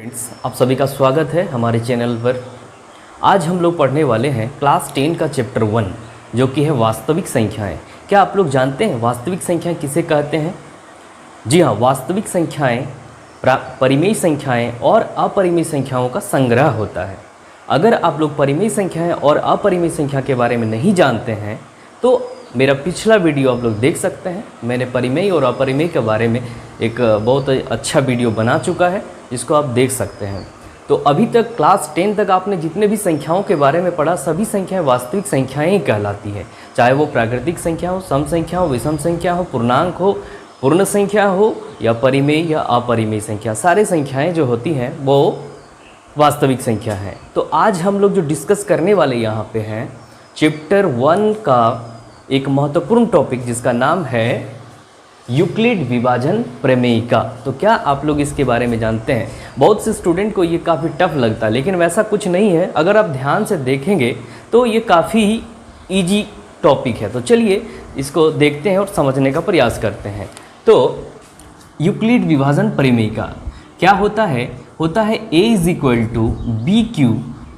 Friends, आप सभी का स्वागत है हमारे चैनल पर। आज हम लोग पढ़ने वाले हैं क्लास 10 का चैप्टर 1 जो कि है वास्तविक संख्याएं। क्या आप लोग जानते हैं वास्तविक संख्याएं किसे कहते हैं? जी हाँ, वास्तविक संख्याएं परिमेय संख्याएं और अपरिमेय संख्याओं का संग्रह होता है। अगर आप लोग परिमेय संख्याएं और अपरिमेय संख्या के बारे में नहीं जानते हैं तो मेरा पिछला वीडियो आप लोग देख सकते हैं। मैंने परिमेय और अपरिमेय के बारे में एक बहुत अच्छा वीडियो बना चुका है जिसको आप देख सकते हैं। तो अभी तक क्लास 10 तक आपने जितने भी संख्याओं के बारे में पढ़ा सभी संख्याएं वास्तविक संख्याएं ही कहलाती है, चाहे वो प्राकृतिक संख्या हो, सम संख्या हो, विषम संख्या हो, पूर्णांक हो, पूर्ण संख्या हो या परिमेय या अपरिमेय संख्या, सारी संख्याएं जो होती हैं वो वास्तविक संख्या है। तो आज हम लोग जो डिस्कस करने वाले यहाँ पे हैं चैप्टर 1 का एक महत्वपूर्ण टॉपिक जिसका नाम है यूक्लिड विभाजन प्रमेयिका। तो क्या आप लोग इसके बारे में जानते हैं? बहुत से स्टूडेंट को ये काफ़ी टफ लगता है, लेकिन वैसा कुछ नहीं है। अगर आप ध्यान से देखेंगे तो ये काफ़ी इजी टॉपिक है। तो चलिए इसको देखते हैं और समझने का प्रयास करते हैं। तो यूक्लिड विभाजन प्रमेयिका क्या होता है? a is equal to b q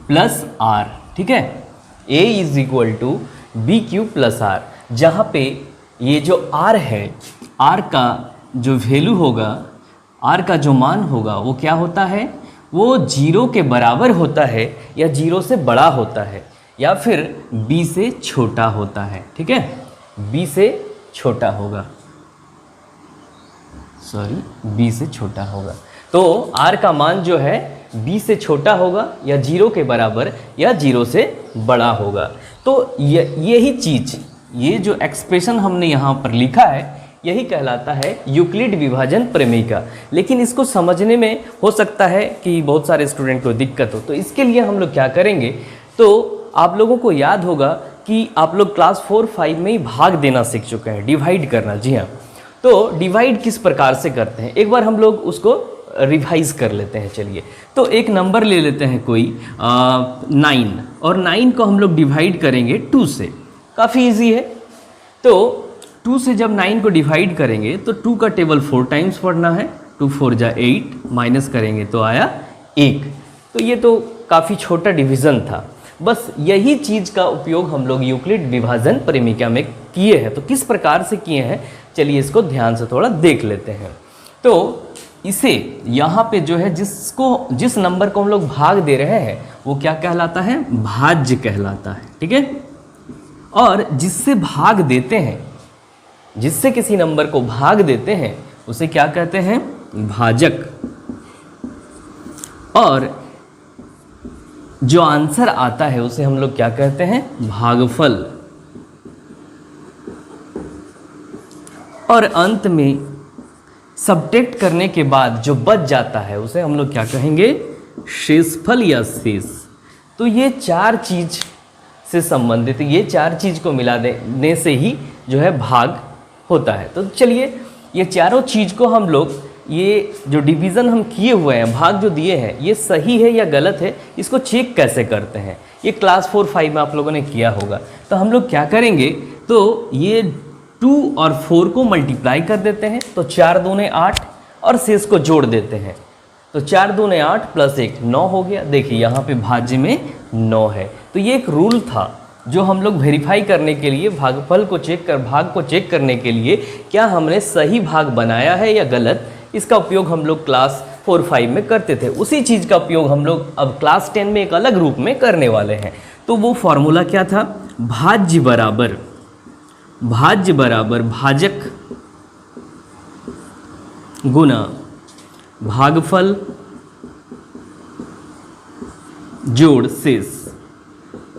plus r. ठीक है, a is equal to b q plus r, जहाँ पे ये जो r है, r का जो वैल्यू होगा, r का जो मान होगा वो क्या होता है? वो 0 के बराबर होता है या 0 से बड़ा होता है या फिर b से छोटा होता है। ठीक है, b से छोटा होगा, b से छोटा होगा। तो r का मान जो है b से छोटा होगा या 0 के बराबर या 0 से बड़ा होगा। तो यही चीज़, ये जो एक्सप्रेशन हमने यहाँ पर लिखा है यही कहलाता है यूक्लिड विभाजन प्रमेयिका। लेकिन इसको समझने में हो सकता है कि बहुत सारे स्टूडेंट को दिक्कत हो, तो इसके लिए हम लोग क्या करेंगे? तो आप लोगों को याद होगा कि आप लोग क्लास 4-5 में ही भाग देना सीख चुके हैं, डिवाइड करना। जी हाँ, तो डिवाइड किस प्रकार से करते हैं एक बार हम लोग उसको रिवाइज कर लेते हैं। चलिए, तो एक नंबर ले लेते हैं कोई 9, और 9 को हम लोग डिवाइड करेंगे 2 से। काफ़ी इजी है। तो 2 से जब 9 को डिवाइड करेंगे तो 2 का टेबल 4 टाइम्स पढ़ना है। 2 4 जा 8, माइनस करेंगे तो आया 1। तो ये तो काफ़ी छोटा डिवीज़न था। बस यही चीज़ का उपयोग हम लोग यूक्लिड विभाजन प्रमेयिका में किए हैं। तो किस प्रकार से किए हैं चलिए इसको ध्यान से थोड़ा देख लेते हैं। तो इसे यहाँ पे जो है जिस नंबर को हम लोग भाग दे रहे हैं वो क्या कहलाता है? भाज्य कहलाता है। ठीक है, और जिससे भाग देते हैं, जिससे किसी नंबर को भाग देते हैं उसे क्या कहते हैं? भाजक। और जो आंसर आता है उसे हम लोग क्या कहते हैं? भागफल। और अंत में सब्ट्रैक्ट करने के बाद जो बच जाता है उसे हम लोग क्या कहेंगे? शेषफल या शेष। तो ये 4 चीज से संबंधित, ये 4 चीज को मिला देने से ही जो है भाग होता है। तो चलिए ये चारों चीज को हम लोग, ये जो डिवीज़न हम किए हुए हैं, भाग जो दिए हैं, ये सही है या गलत है, इसको चेक कैसे करते हैं? ये क्लास 4-5 में आप लोगों ने किया होगा। तो हम लोग क्या करेंगे? तो ये 2 और 4 को मल्टीप्लाई कर देते हैं, तो 4 दूने 8 और शेष को जोड़ देते हैं। तो 4 दूने 8 प्लस 1 9 हो गया। देखिए यहाँ पे भाज्य में 9 है। तो ये एक रूल था जो हम लोग वेरीफाई करने के लिए, भाग को चेक करने के लिए क्या हमने सही भाग बनाया है या गलत, इसका उपयोग हम लोग क्लास 4-5 में करते थे। उसी चीज़ का उपयोग हम लोग अब क्लास 10 में एक अलग रूप में करने वाले हैं। तो वो फॉर्मूला क्या था? भाज्य बराबर भाजक गुना भागफल जोड़ शेष।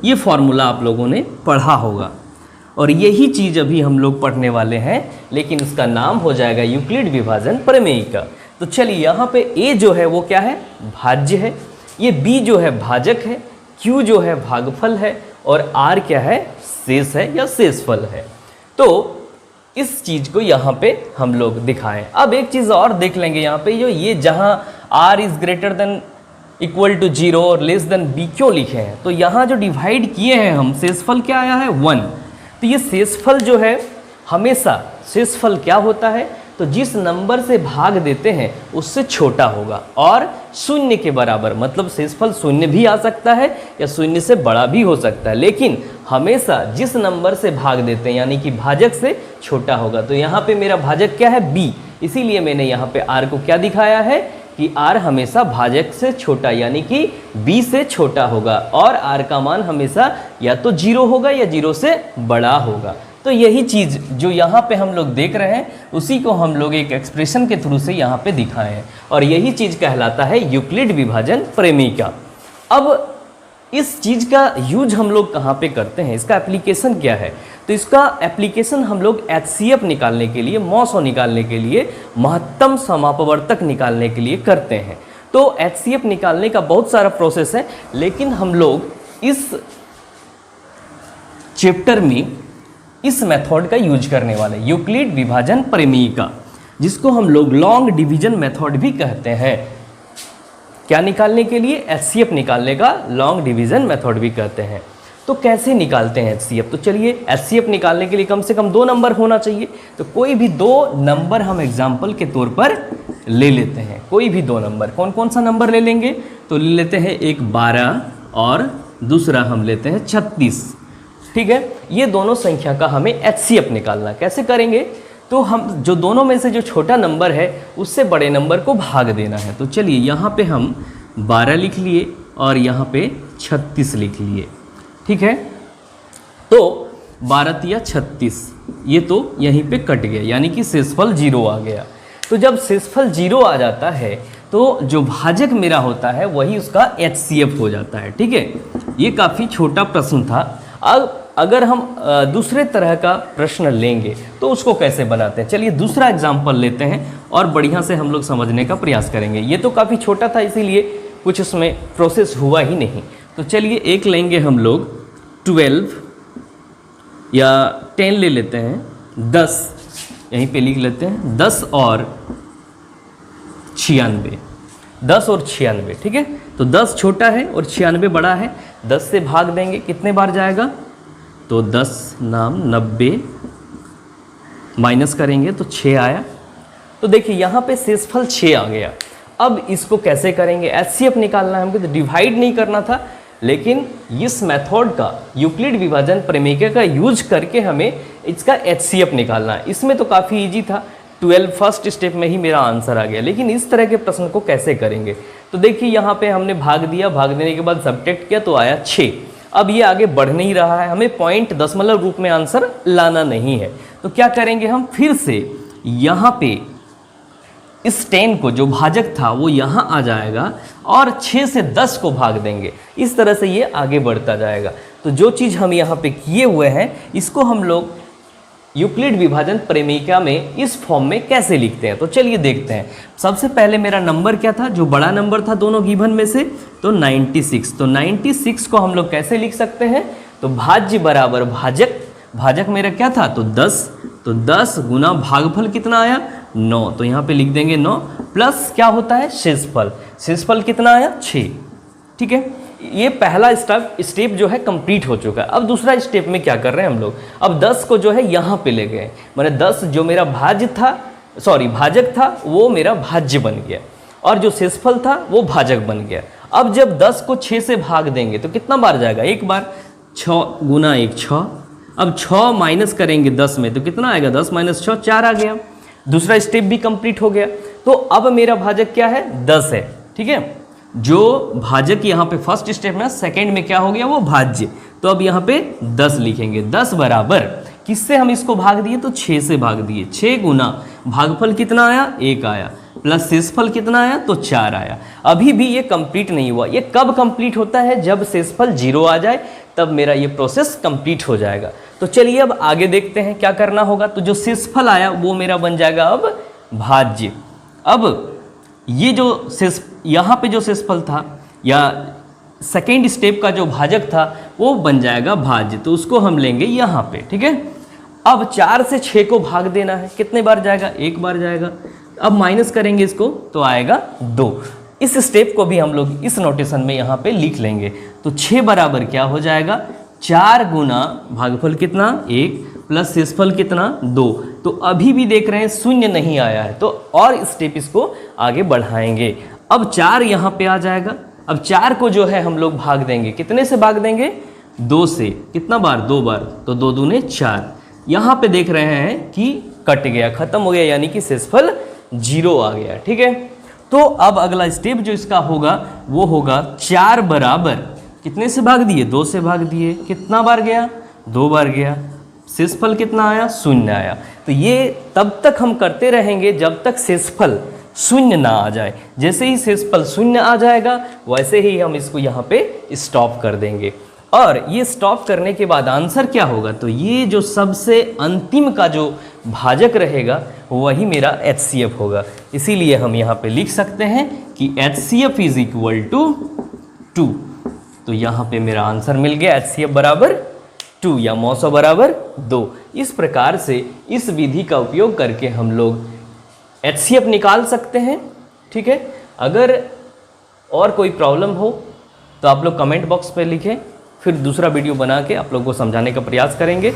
ये फॉर्मूला आप लोगों ने पढ़ा होगा और यही चीज़ अभी हम लोग पढ़ने वाले हैं, लेकिन इसका नाम हो जाएगा यूक्लिड विभाजन प्रमेयिका। तो चलिए यहाँ पे a जो है वो क्या है? भाज्य है। ये b जो है भाजक है, q जो है भागफल है और r क्या है? शेष है या शेषफल है। तो इस चीज़ को यहाँ पे हम लोग दिखाएं। अब एक चीज़ और देख लेंगे यहाँ पे, जो ये जहाँ r is greater than equal to 0 और लेस देन b क्यों लिखे हैं? तो यहाँ जो डिवाइड किए हैं हम, शेषफल क्या आया है? 1। तो ये शेषफल जो है हमेशा, शेषफल क्या होता है? तो जिस नंबर से भाग देते हैं उससे छोटा होगा और शून्य के बराबर, मतलब शेषफल शून्य भी आ सकता है या शून्य से बड़ा भी हो सकता है, लेकिन हमेशा जिस नंबर से भाग देते हैं यानी कि भाजक से छोटा होगा। तो यहाँ पे मेरा भाजक क्या है, b, इसीलिए मैंने यहाँ पे r को क्या दिखाया है कि r हमेशा भाजक से छोटा यानी कि b से छोटा होगा और r का मान हमेशा या तो 0 होगा या 0 से बड़ा होगा। तो यही चीज़ जो यहाँ पे हम लोग देख रहे हैं उसी को हम लोग एक एक्सप्रेशन के थ्रू से यहाँ पे दिखाए हैं और यही चीज़ कहलाता है यूक्लिड विभाजन प्रमेय। अब इस चीज़ का यूज हम लोग कहाँ पे करते हैं, इसका एप्लीकेशन क्या है? तो इसका एप्लीकेशन हम लोग HCF निकालने के लिए, मॉसो निकालने के लिए, महत्तम समापवर्तक निकालने के लिए करते हैं। तो HCF निकालने का बहुत सारा प्रोसेस है, लेकिन हम लोग इस चैप्टर में इस मेथड का यूज करने वाले यूक्लिड विभाजन प्रमेय का, जिसको हम लोग लॉन्ग डिवीजन मेथड भी कहते हैं। क्या निकालने के लिए? HCF निकालने का लॉन्ग डिवीजन मेथड भी कहते हैं। तो कैसे निकालते हैं HCF? तो चलिए HCF निकालने के लिए कम से कम 2 नंबर होना चाहिए। तो कोई भी 2 नंबर हम एग्जाम्पल के तौर पर ले लेते हैं। कोई भी 2 नंबर, कौन कौन सा नंबर ले लेंगे? तो ले लेते हैं एक 12 और दूसरा हम लेते हैं 36। ठीक है, ये दोनों संख्या का हमें HCF निकालना। कैसे करेंगे? तो हम जो दोनों में से जो छोटा नंबर है उससे बड़े नंबर को भाग देना है। तो चलिए यहाँ पे हम 12 लिख लिए और यहाँ पे 36 लिख लिए। ठीक है, तो 12 या 36 ये तो यहीं पे कट गया यानी कि शेषफल 0 आ गया। तो जब शेषफल 0 आ जाता है तो जो भाजक मेरा होता है वही उसका HCF हो जाता है। ठीक है, ये काफ़ी छोटा प्रश्न था। अब अगर हम दूसरे तरह का प्रश्न लेंगे तो उसको कैसे बनाते हैं, चलिए दूसरा एग्जाम्पल लेते हैं और बढ़िया से हम लोग समझने का प्रयास करेंगे। ये तो काफ़ी छोटा था इसीलिए कुछ उसमें प्रोसेस हुआ ही नहीं। तो चलिए एक लेंगे हम लोग 12 या 10 ले लेते हैं, 10 यहीं पे लिख लेते हैं, 10 और 96, 10 और 96। ठीक है, तो 10 छोटा है और 96 बड़ा है। 10 से भाग देंगे, कितने बार जाएगा? तो 10 नाम 90, माइनस करेंगे तो 6 आया। तो देखिए यहाँ पे शेषफल 6 आ गया। अब इसको कैसे करेंगे? HCF निकालना है हमको, तो डिवाइड नहीं करना था, लेकिन इस मेथड का यूक्लिड विभाजन प्रमेय का यूज करके हमें इसका HCF निकालना है। इसमें तो काफ़ी इजी था, 12 फर्स्ट स्टेप में ही मेरा आंसर आ गया। लेकिन इस तरह के प्रश्न को कैसे करेंगे? तो देखिए यहाँ पे हमने भाग दिया, भाग देने के बाद सब्ट्रैक्ट किया तो आया 6। अब ये आगे बढ़ नहीं रहा है, हमें पॉइंट दशमलव रूप में आंसर लाना नहीं है। तो क्या करेंगे हम? फिर से यहाँ पे इस 10 को जो भाजक था वो यहाँ आ जाएगा और 6 से 10 को भाग देंगे। इस तरह से ये आगे बढ़ता जाएगा। तो जो चीज़ हम यहाँ पे किए हुए हैं इसको हम लोग यूक्लिड विभाजन प्रमेय में इस फॉर्म में कैसे लिखते हैं। तो चलिए देखते हैं। सबसे पहले मेरा नंबर क्या था, जो बड़ा नंबर था दोनों गिवन में से, तो 96। तो 96 को हम लोग कैसे लिख सकते हैं? तो भाज्य बराबर भाजक, भाजक मेरा क्या था? तो 10। तो 10 गुना भागफल कितना आया? 9। तो यहाँ पे लिख देंगे 9 प्लस क्या होता है? शेषफल। शेषफल कितना आया? 6। ठीक है, ये पहला स्टेप जो है कंप्लीट हो चुका है। अब दूसरा स्टेप में क्या कर रहे हैं हम लोग? अब 10 को जो है यहाँ पे ले गए, मैंने 10 जो मेरा भाज्य था, भाजक था वो मेरा भाज्य बन गया और जो शेषफल था वो भाजक बन गया। अब जब 10 को 6 से भाग देंगे तो कितना बार जाएगा? एक बार। 6 गुना 1 6। अब 6 माइनस करेंगे 10 में तो कितना आएगा? 10 माइनस 6 4 आ गया। दूसरा स्टेप भी कंप्लीट हो गया। तो अब मेरा भाजक क्या है? 10 है। ठीक है, जो भाजक यहाँ पे फर्स्ट स्टेप में, सेकंड में क्या हो गया? वो भाज्य। तो अब यहाँ पे 10 लिखेंगे। 10 बराबर किससे हम इसको भाग दिए? तो 6 से भाग दिए। 6 गुना भागफल कितना आया? 1 आया, प्लस शेषफल कितना आया? तो 4 आया। अभी भी ये कंप्लीट नहीं हुआ। ये कब कंप्लीट होता है? जब शेषफल 0 आ जाए, तब मेरा ये प्रोसेस कंप्लीट हो जाएगा। तो चलिए अब आगे देखते हैं क्या करना होगा। तो जो शेषफल आया वो मेरा बन जाएगा अब भाज्य। अब ये जो यहाँ पे जो शेषफल था या सेकेंड स्टेप का जो भाजक था वो बन जाएगा भाज्य। तो उसको हम लेंगे यहाँ पे। ठीक है, अब 4 से 6 को भाग देना है। कितने बार जाएगा? 1 बार जाएगा। अब माइनस करेंगे इसको तो आएगा 2। इस स्टेप को भी हम लोग इस नोटेशन में यहाँ पे लिख लेंगे। तो 6 बराबर क्या हो जाएगा? 4 गुना भागफल कितना? 1 प्लस शेषफल कितना? 2। तो अभी भी देख रहे हैं शून्य नहीं आया है, तो और स्टेप इसको आगे बढ़ाएंगे। अब 4 यहाँ पे आ जाएगा। अब 4 को जो है हम लोग भाग देंगे, कितने से भाग देंगे? 2 से। कितना बार? 2 बार, तो 2 दूने 4। यहाँ पे देख रहे हैं कि कट गया, खत्म हो गया, यानी कि शेषफल 0 आ गया। ठीक है, तो अब अगला स्टेप जो इसका होगा वो होगा 4 बराबर कितने से भाग दिए? 2 से भाग दिए। कितना बार गया? 2 बार गया। शेषफल कितना आया? 0 आया। तो ये तब तक हम करते रहेंगे जब तक शेषफल 0 ना आ जाए। जैसे ही शेषफल 0 आ जाएगा वैसे ही हम इसको यहाँ पे स्टॉप कर देंगे। और ये स्टॉप करने के बाद आंसर क्या होगा? तो ये जो सबसे अंतिम का जो भाजक रहेगा वही मेरा HCF होगा। इसीलिए हम यहाँ पे लिख सकते हैं कि HCF इज इक्वल टू 2। तो यहाँ पे मेरा आंसर मिल गया, HCF बराबर 2 या मौसो बराबर 2। इस प्रकार से इस विधि का उपयोग करके हम लोग HCF निकाल सकते हैं। ठीक है, अगर और कोई प्रॉब्लम हो तो आप लोग कमेंट बॉक्स पे लिखें, फिर दूसरा वीडियो बना के आप लोगों को समझाने का प्रयास करेंगे।